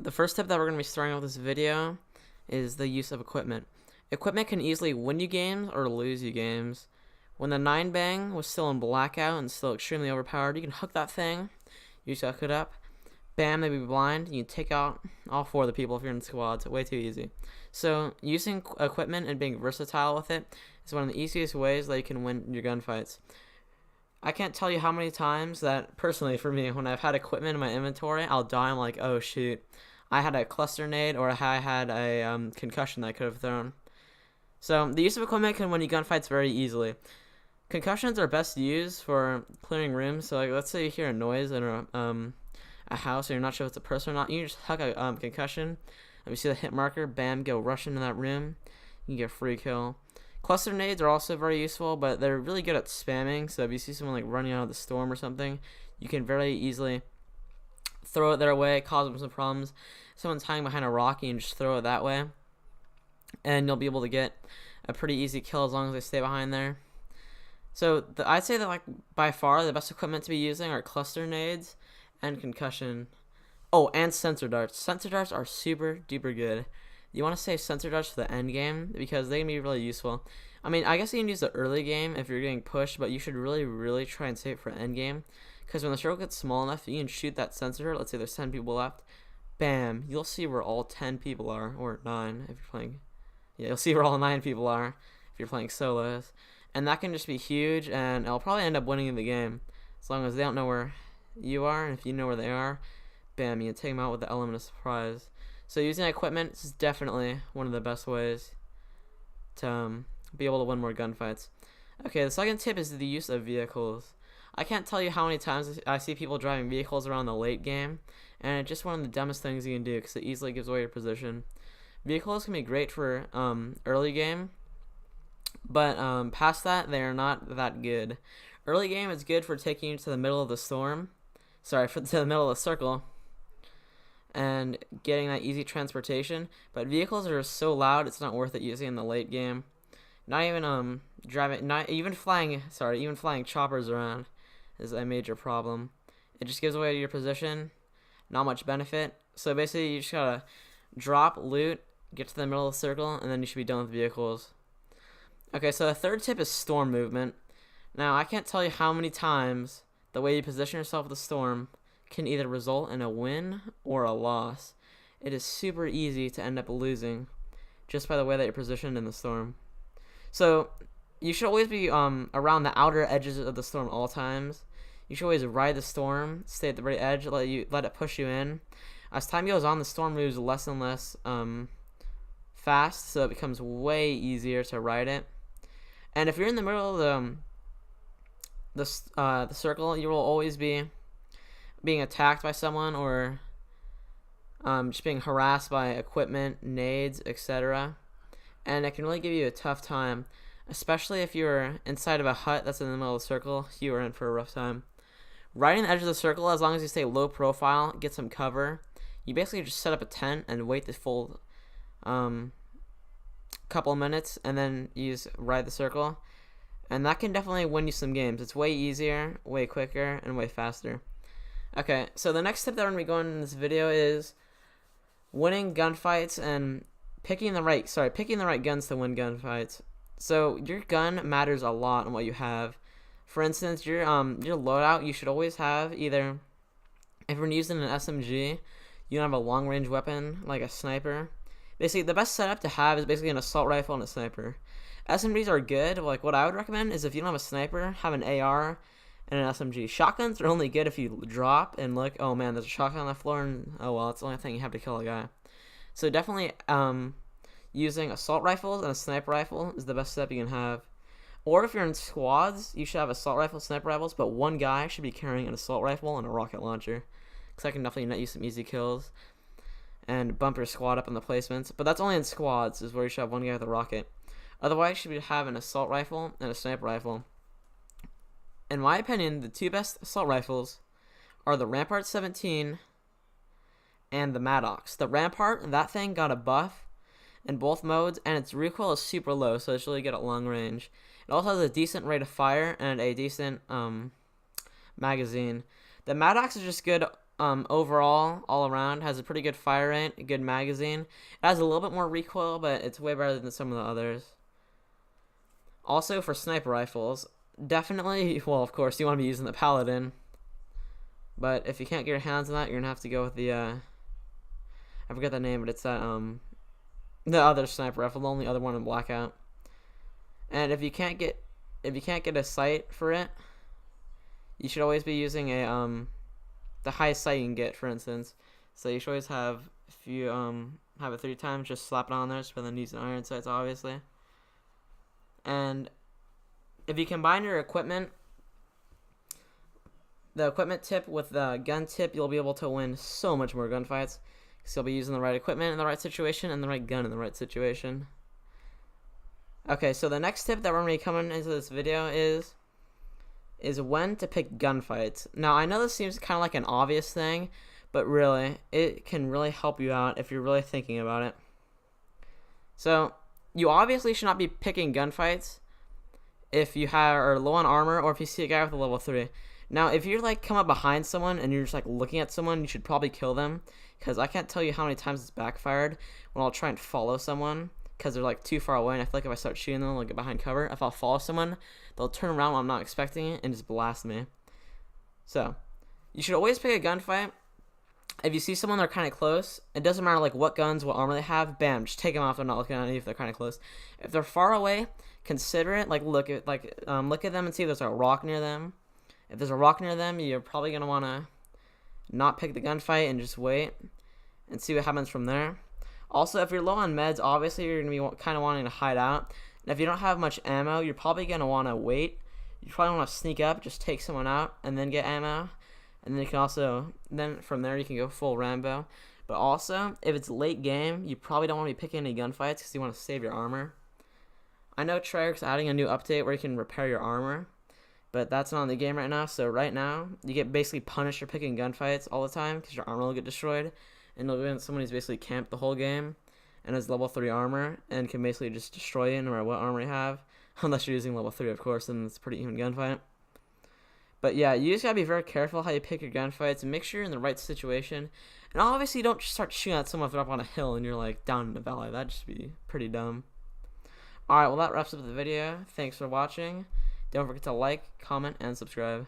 The first tip that we're going to be starting with this video is the use of equipment. Equipment can easily win you games or lose you games. When the 9 bang was still in Blackout and still extremely overpowered, you can hook that thing, you just gotta hook it up, bam, they'd be blind, you can take out all 4 of the people if you're in squads. Way too easy. So using equipment and being versatile with it is one of the easiest ways that you can win your gunfights. I can't tell you how many times that, personally for me, when I've had equipment in my inventory, I'll die, I'm like, oh shoot, I had a cluster nade or I had a concussion that I could have thrown. So the use of equipment can win you gunfights very easily. Concussions are best used for clearing rooms. So like, let's say you hear a noise in a house and you're not sure if it's a person or not. You just huck a concussion. And you see the hit marker, bam, go rush into that room. You can get a free kill. Cluster nades are also very useful, but they're really good at spamming. So if you see someone like running out of the storm or something, you can very easily throw it their way, cause them some problems. Someone's hiding behind a rock, you can just throw it that way, and you'll be able to get a pretty easy kill as long as they stay behind there. So I'd say that like by far the best equipment to be using are cluster nades and concussion. Oh, and sensor darts. Sensor darts are super duper good. You want to save sensor darts for the end game because they can be really useful. I mean, I guess you can use the early game if you're getting pushed, but you should really try and save it for end game, because when the circle gets small enough, you can shoot that sensor dart. Let's say there's 10 people left. Bam, you'll see where all 10 people are, or 9 if you're playing. Yeah, you'll see where all 9 people are if you're playing solos. And that can just be huge, and it'll probably end up winning the game. As long as they don't know where you are, and if you know where they are, bam, you can take them out with the element of surprise. So using equipment is definitely one of the best ways to be able to win more gunfights. Okay, the second tip is the use of vehicles. I can't tell you how many times I see people driving vehicles around the late game, and it's just one of the dumbest things you can do because it easily gives away your position. Vehicles can be great for early game, but past that, they are not that good. Early game is good for taking you to the middle of the storm. Sorry, to the middle of the circle and getting that easy transportation. But vehicles are so loud, it's not worth it using in the late game. Not even even flying choppers around is a major problem. It just gives away your position, not much benefit. So basically, you just gotta drop, loot, get to the middle of the circle, and then you should be done with vehicles. Okay, so the third tip is storm movement. Now, I can't tell you how many times the way you position yourself with the storm can either result in a win or a loss. It is super easy to end up losing just by the way that you're positioned in the storm. So you should always be around the outer edges of the storm all times. You should always ride the storm, stay at the very edge, let it push you in. As time goes on, the storm moves less and less fast, so it becomes way easier to ride it. And if you're in the middle of the circle, you will always be being attacked by someone or just being harassed by equipment, nades, etc. And it can really give you a tough time, especially if you're inside of a hut that's in the middle of the circle. You are in for a rough time. Riding the edge of the circle, as long as you stay low profile, get some cover, you basically just set up a tent and wait the full couple of minutes, and then you just ride the circle. And that can definitely win you some games. It's way easier, way quicker, and way faster. Okay, so the next tip that we're going to be going in this video is winning gunfights and picking the right guns to win gunfights. So your gun matters a lot on what you have. For instance, your loadout, you should always have either, if you're using an SMG, you have a long range weapon like a sniper. Basically, the best setup to have is basically an assault rifle and a sniper. SMGs are good. Like, what I would recommend is if you don't have a sniper, have an AR and an SMG. Shotguns are only good if you drop and look, oh man, there's a shotgun on the floor, and oh well, it's the only thing you have to kill a guy. So definitely using assault rifles and a sniper rifle is the best setup you can have. Or if you're in squads, you should have assault rifle, sniper rifles, but one guy should be carrying an assault rifle and a rocket launcher, because that can definitely net you some easy kills and bump your squad up in the placements. But that's only in squads, is where you should have one guy with a rocket. Otherwise, you should have an assault rifle and a sniper rifle. In my opinion, the 2 best assault rifles are the Rampart 17 and the Maddox. The Rampart, that thing got a buff in both modes, and its recoil is super low, so it's really good at long range. It also has a decent rate of fire and a decent magazine. The Maddox is just good overall, all around, has a pretty good fire rate, a good magazine. It has a little bit more recoil, but it's way better than some of the others. Also, for sniper rifles, definitely, well, of course, you want to be using the Paladin. But if you can't get your hands on that, you're going to have to go with the, I forget the name, but it's that, the other sniper rifle, the only other one in Blackout. And if you can't get a sight for it, you should always be using a, the highest sight you can get, for instance. So you should always have, if you, have it 3 times, just slap it on there, so then using iron sights, obviously. And if you combine your equipment, the equipment tip with the gun tip, you'll be able to win so much more gunfights, because you'll be using the right equipment in the right situation and the right gun in the right situation. Okay, so the next tip that we're going to be coming into this video is when to pick gunfights. Now, I know this seems kind of like an obvious thing, but really, it can really help you out if you're really thinking about it. So, you obviously should not be picking gunfights if you are low on armor or if you see a guy with a level 3. Now, if you're like come up behind someone and you're just like looking at someone, you should probably kill them, because I can't tell you how many times it's backfired when I'll try and follow someone because they're like too far away, and I feel like if I start shooting them, they'll get behind cover. If I'll follow someone, they'll turn around when I'm not expecting it and just blast me. So, you should always pick a gunfight. If you see someone they're kind of close, it doesn't matter like what guns, what armor they have, bam, just take them off. They're not looking at you if they're kind of close. If they're far away, consider it. Like look at them and see if there's a rock near them. If there's a rock near them, you're probably gonna wanna not pick the gunfight and just wait and see what happens from there. Also, if you're low on meds, obviously you're gonna be kind of wanting to hide out. And if you don't have much ammo, you're probably gonna wanna wait. You probably wanna sneak up, just take someone out, and then get ammo. And then you can also, then from there you can go full Rambo. But also, if it's late game, you probably don't want to be picking any gunfights because you want to save your armor. I know Treyarch's adding a new update where you can repair your armor, but that's not in the game right now. So right now, you get basically punished for picking gunfights all the time because your armor will get destroyed. And it'll be someone who's basically camped the whole game and has level 3 armor and can basically just destroy you no matter what armor you have. Unless you're using level 3, of course, then it's a pretty even gunfight. But yeah, you just gotta be very careful how you pick your gunfights and make sure you're in the right situation. And obviously, don't just start shooting at someone if they're up on a hill and you're like down in the valley. That'd just be pretty dumb. Alright, well that wraps up the video. Thanks for watching. Don't forget to like, comment, and subscribe.